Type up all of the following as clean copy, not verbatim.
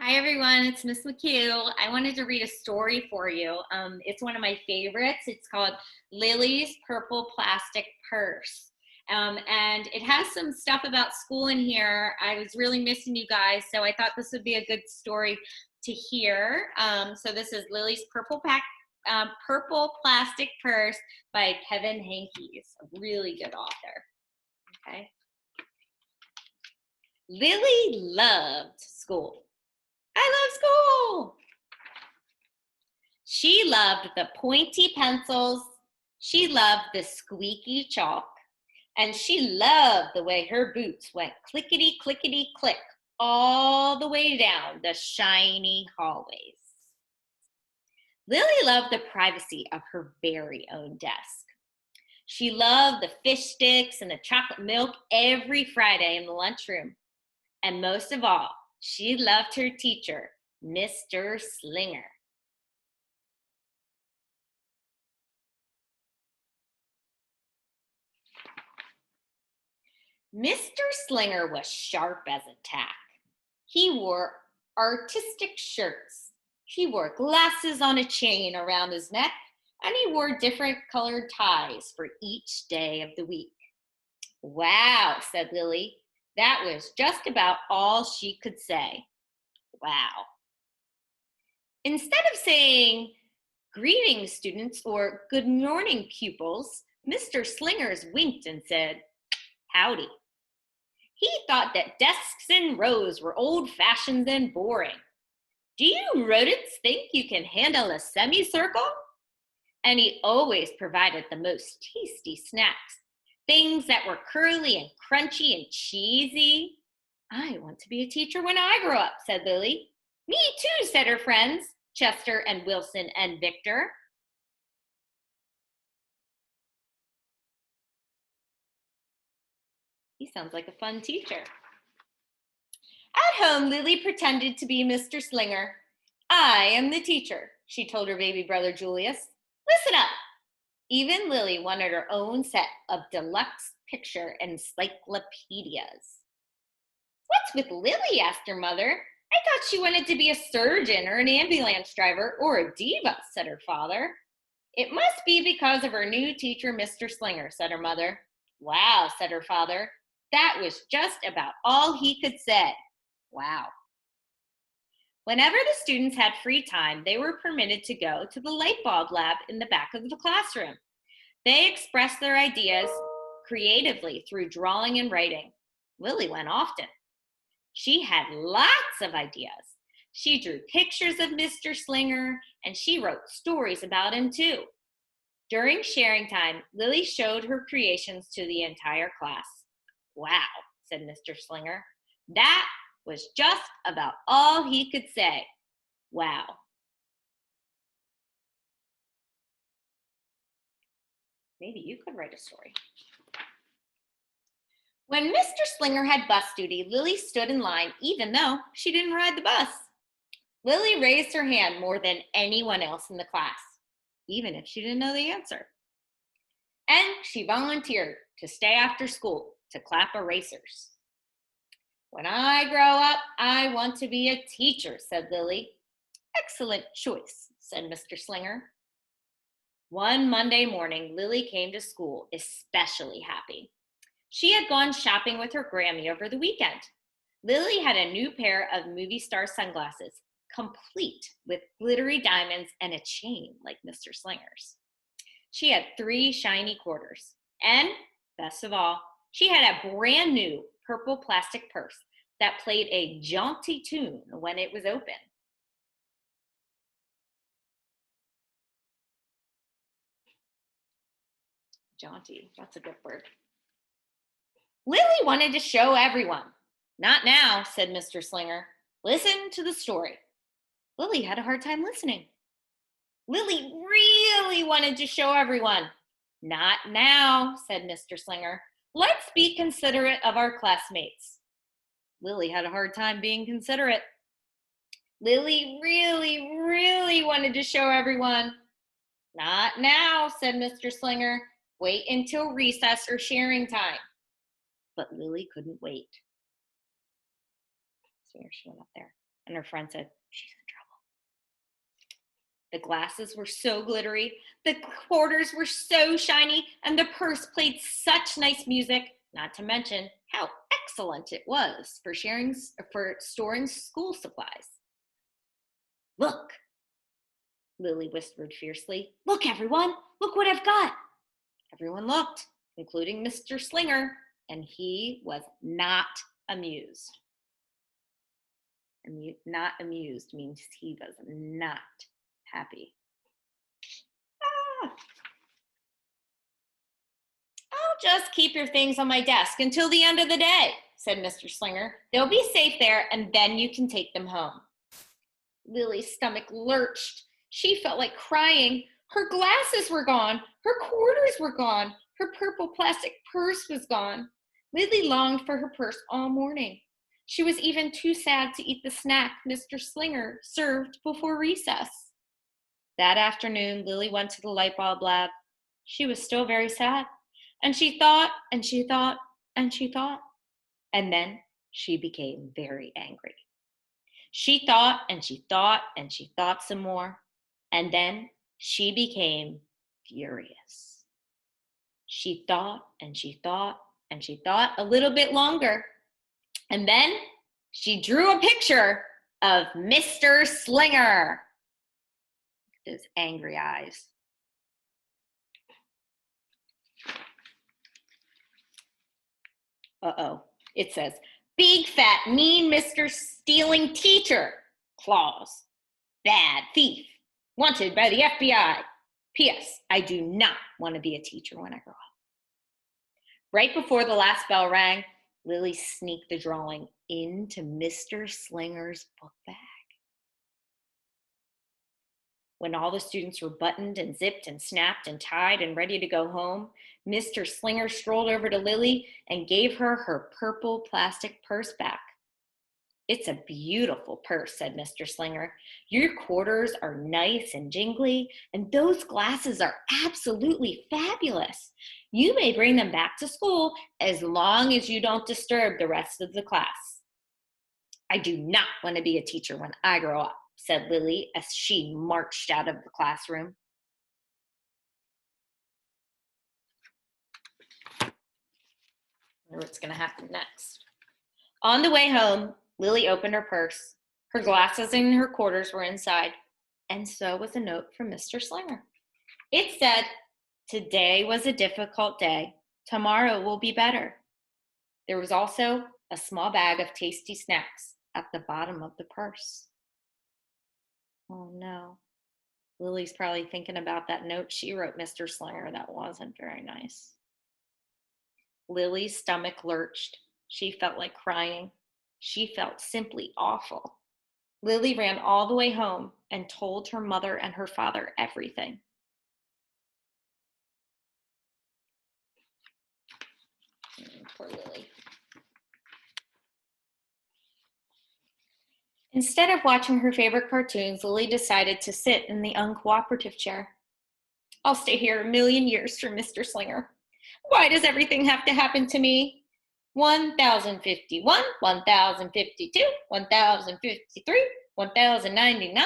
Hi everyone, it's Miss McKew. I wanted to read a story for you. It's one of my favorites. It's called Lily's Purple Plastic Purse. And it has some stuff about school in here. I was really missing you guys, so I thought this would be a good story to hear. So this is Lily's Purple Plastic Purse by Kevin Henkes, a really good author. Okay. Lily loved school. I love school. She loved the pointy pencils. She loved the squeaky chalk. And she loved the way her boots went clickety, clickety, click all the way down the shiny hallways. Lily loved the privacy of her very own desk. She loved the fish sticks and the chocolate milk every Friday in the lunchroom. And most of all, she loved her teacher, Mr. Slinger. Mr. Slinger was sharp as a tack. He wore artistic shirts. He wore glasses on a chain around his neck, and he wore different colored ties for each day of the week. Wow, said Lily. That was just about all she could say. Wow. Instead of saying, "Greetings, students," or "Good morning, pupils," Mr. Slingers winked and said, "Howdy." He thought that desks in rows were old-fashioned and boring. Do you rodents think you can handle a semicircle? And he always provided the most tasty snacks, things that were curly and crunchy and cheesy. I want to be a teacher when I grow up, said Lily. Me too, said her friends, Chester and Wilson and Victor. He sounds like a fun teacher. At home, Lily pretended to be Mr. Slinger. I am the teacher, she told her baby brother Julius. Listen up. Even Lily wanted her own set of deluxe picture encyclopedias. What's with Lily? Asked her mother. I thought she wanted to be a surgeon or an ambulance driver or a diva, said her father. It must be because of her new teacher, Mr. Slinger, said her mother. Wow, said her father. That was just about all he could say. Wow. Whenever the students had free time, they were permitted to go to the light bulb lab in the back of the classroom. They expressed their ideas creatively through drawing and writing. Lily went often. She had lots of ideas. She drew pictures of Mr. Slinger, and she wrote stories about him too. During sharing time, Lily showed her creations to the entire class. Wow, said Mr. Slinger. That was just about all he could say. Wow. Maybe you could write a story. When Mr. Slinger had bus duty, Lily stood in line even though she didn't ride the bus. Lily raised her hand more than anyone else in the class, even if she didn't know the answer. And she volunteered to stay after school to clap erasers. When I grow up, I want to be a teacher, said Lily. Excellent choice, said Mr. Slinger. One Monday morning, Lily came to school especially happy. She had gone shopping with her Grammy over the weekend. Lily had a new pair of movie star sunglasses, complete with glittery diamonds and a chain like Mr. Slinger's. She had 3 shiny quarters. And, best of all, she had a brand new purple plastic purse that played a jaunty tune when it was open. Jaunty, that's a good word. Lily wanted to show everyone. Not now, said Mr. Slinger. Listen to the story. Lily had a hard time listening. Lily really wanted to show everyone. Not now, said Mr. Slinger. Let's be considerate of our classmates. Lily had a hard time being considerate. Lily really wanted to show everyone. Not now, said Mr. Slinger. Wait until recess or sharing time. But Lily couldn't wait. So here she went up there. And her friend said, she's in trouble. The glasses were so glittery, the quarters were so shiny, and the purse played such nice music, not to mention how excellent it was for storing school supplies. Look, Lily whispered fiercely. Look, everyone, look what I've got. Everyone looked, including Mr. Slinger, and he was not amused. Not amused means he was not happy. I'll just keep your things on my desk until the end of the day, said Mr. Slinger. They'll be safe there, and then you can take them home. Lily's stomach lurched. She felt like crying. Her glasses were gone. Her quarters were gone. Her purple plastic purse was gone. Lily longed for her purse all morning. She was even too sad to eat the snack Mr. Slinger served before recess. That afternoon, Lily went to the light bulb lab. She was still very sad. And she thought, and she thought, and she thought. And then she became very angry. She thought, and she thought, and she thought some more. And then she became furious. She thought, and she thought, and she thought a little bit longer. And then she drew a picture of Mr. Slinger. His angry eyes. Uh-oh. It says, big, fat, mean Mr. Stealing Teacher. Claws. Bad thief. Wanted by the FBI. P.S. I do not want to be a teacher when I grow up. Right before the last bell rang, Lily sneaked the drawing into Mr. Slinger's book bag. When all the students were buttoned and zipped and snapped and tied and ready to go home, Mr. Slinger strolled over to Lily and gave her her purple plastic purse back. It's a beautiful purse, said Mr. Slinger. Your quarters are nice and jingly, and those glasses are absolutely fabulous. You may bring them back to school as long as you don't disturb the rest of the class. I do not want to be a teacher when I grow up, said Lily as she marched out of the classroom. I wonder what's going to happen next. On the way home, Lily opened her purse. Her glasses and her quarters were inside, and so was a note from Mr. Slinger. It said, today was a difficult day. Tomorrow will be better. There was also a small bag of tasty snacks at the bottom of the purse. Oh no. Lily's probably thinking about that note she wrote Mr. Slinger that wasn't very nice. Lily's stomach lurched. She felt like crying. She felt simply awful. Lily ran all the way home and told her mother and her father everything. Poor Lily. Instead of watching her favorite cartoons, Lily decided to sit in the uncooperative chair. I'll stay here a million years for Mr. Slinger. Why does everything have to happen to me? 1051, 1052, 1053, 1099.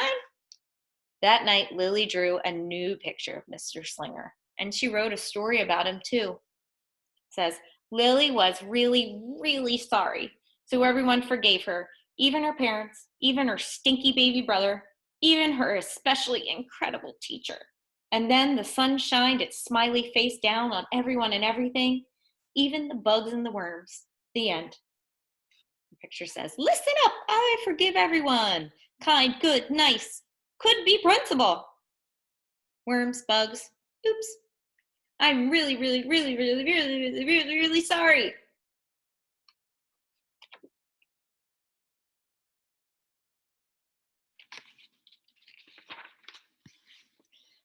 That night, Lily drew a new picture of Mr. Slinger, and she wrote a story about him too. It says, Lily was really, really sorry, so everyone forgave her, even her parents, even her stinky baby brother, even her especially incredible teacher. And then the sun shined its smiley face down on everyone and everything, even the bugs and the worms. The end. The picture says, listen up, I forgive everyone. Kind, good, nice, could be principal. Worms, bugs, oops. I'm really, really, really, really, really, really, really, really sorry.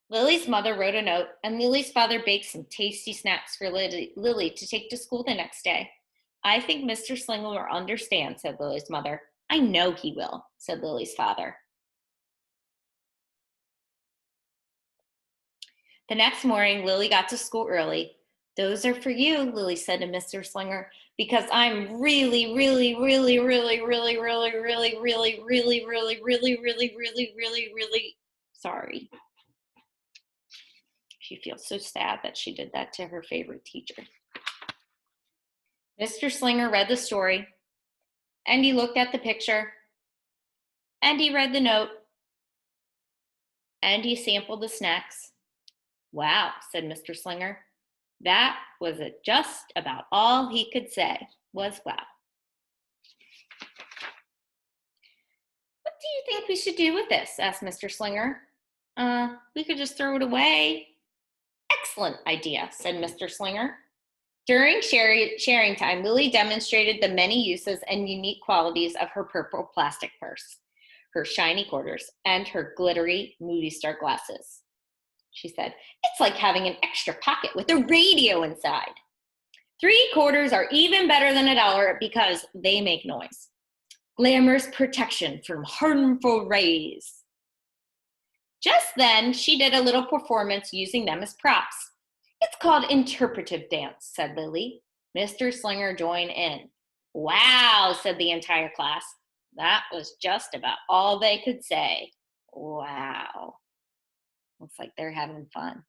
Lily's mother wrote a note, and Lily's father baked some tasty snacks for Lily to take to school the next day. I think Mr. Slinger will understand, said Lily's mother. I know he will, said Lily's father. The next morning, Lily got to school early. Those are for you, Lily said to Mr. Slinger. because I'm really, really, really, really, really, really, really, really, really, really, really, really, really, really, really sorry. She feels so sad that she did that to her favorite teacher. Mr. Slinger read the story, and he looked at the picture, and he read the note, and he sampled the snacks. Wow, said Mr. Slinger. That was just about all he could say was wow. What do you think we should do with this? Asked Mr. Slinger. We could just throw it away. Excellent idea, said Mr. Slinger. During sharing time, Lilly demonstrated the many uses and unique qualities of her purple plastic purse, her shiny quarters, and her glittery movie star glasses. She said, it's like having an extra pocket with a radio inside. 3 quarters are even better than $1 because they make noise. Glamorous protection from harmful rays. Just then, she did a little performance using them as props. It's called interpretive dance, said Lilly. Mr. Slinger joined in. Wow, said the entire class. That was just about all they could say. Wow. Looks like they're having fun.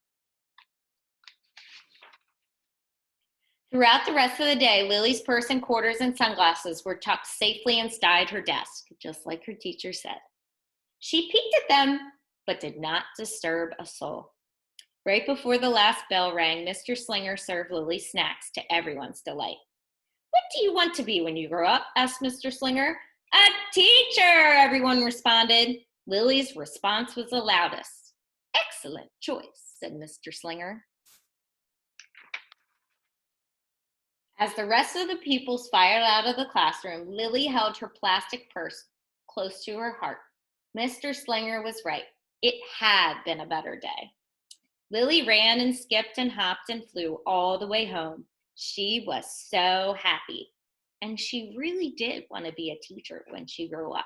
Throughout the rest of the day, Lily's purse and quarters and sunglasses were tucked safely inside her desk, just like her teacher said. She peeked at them, but did not disturb a soul. Right before the last bell rang, Mr. Slinger served Lily snacks to everyone's delight. What do you want to be when you grow up? Asked Mr. Slinger. A teacher, everyone responded. Lily's response was the loudest. Excellent choice, said Mr. Slinger. As the rest of the pupils filed out of the classroom, Lily held her plastic purse close to her heart. Mr. Slinger was right. It had been a better day. Lily ran and skipped and hopped and flew all the way home. She was so happy, and she really did want to be a teacher when she grew up.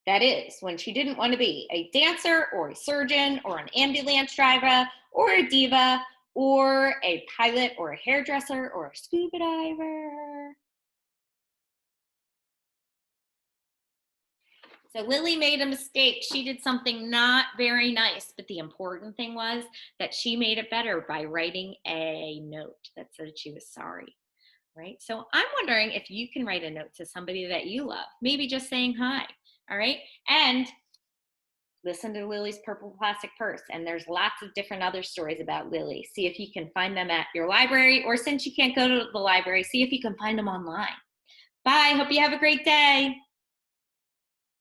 That is, when she didn't want to be a dancer or a surgeon or an ambulance driver or a diva or a pilot or a hairdresser or a scuba diver. So Lily made a mistake. She did something not very nice, but the important thing was that she made it better by writing a note that said she was sorry, right? So I'm wondering if you can write a note to somebody that you love, maybe just saying hi, all right? And listen to Lily's purple plastic purse, and there's lots of different other stories about Lily. See if you can find them at your library, or since you can't go to the library, see if you can find them online. Bye, hope you have a great day.